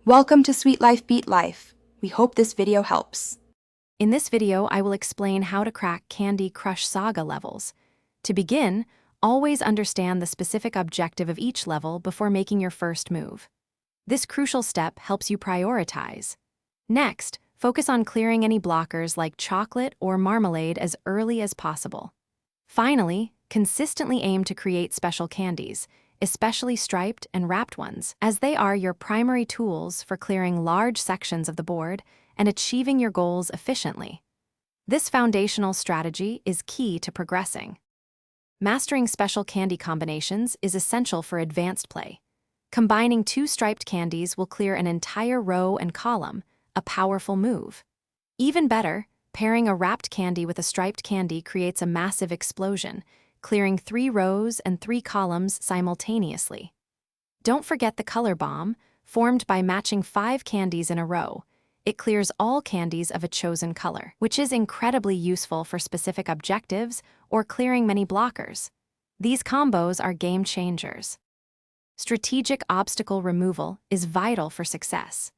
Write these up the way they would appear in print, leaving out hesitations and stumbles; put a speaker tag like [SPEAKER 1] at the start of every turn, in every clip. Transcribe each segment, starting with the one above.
[SPEAKER 1] Welcome to Sweet Life Beat Life. We hope this video helps.
[SPEAKER 2] In this video, I will explain how to crack Candy Crush Saga levels. To begin, always understand the specific objective of each level before making your first move. This crucial step helps you prioritize. Next, focus on clearing any blockers like chocolate or marmalade as early as possible. Finally, consistently aim to create special candies, especially striped and wrapped ones, as they are your primary tools for clearing large sections of the board and achieving your goals efficiently. This foundational strategy is key to progressing. Mastering special candy combinations is essential for advanced play. Combining two striped candies will clear an entire row and column, a powerful move. Even better, pairing a wrapped candy with a striped candy creates a massive explosion, clearing 3 rows and 3 columns simultaneously. Don't forget the color bomb, formed by matching 5 candies in a row. It clears all candies of a chosen color, which is incredibly useful for specific objectives or clearing many blockers. These combos are game changers. Strategic obstacle removal is vital for success.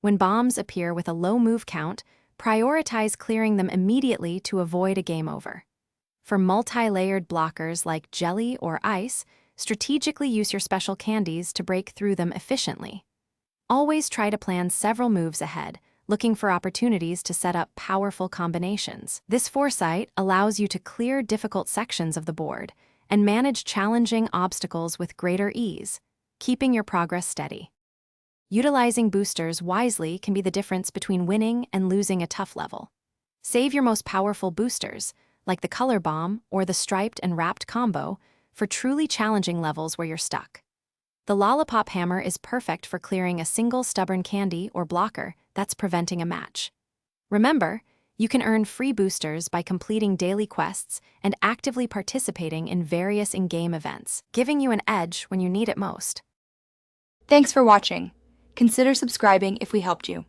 [SPEAKER 2] When bombs appear with a low move count, prioritize clearing them immediately to avoid a game over. For multi-layered blockers like jelly or ice, strategically use your special candies to break through them efficiently. Always try to plan several moves ahead, looking for opportunities to set up powerful combinations. This foresight allows you to clear difficult sections of the board and manage challenging obstacles with greater ease, keeping your progress steady. Utilizing boosters wisely can be the difference between winning and losing a tough level. Save your most powerful boosters, like the color bomb or the striped and wrapped combo, for truly challenging levels where you're stuck. The lollipop hammer is perfect for clearing a single stubborn candy or blocker that's preventing a match. Remember, you can earn free boosters by completing daily quests and actively participating in various in-game events, giving you an edge when you need it most.
[SPEAKER 1] Thanks for watching. Consider subscribing if we helped you.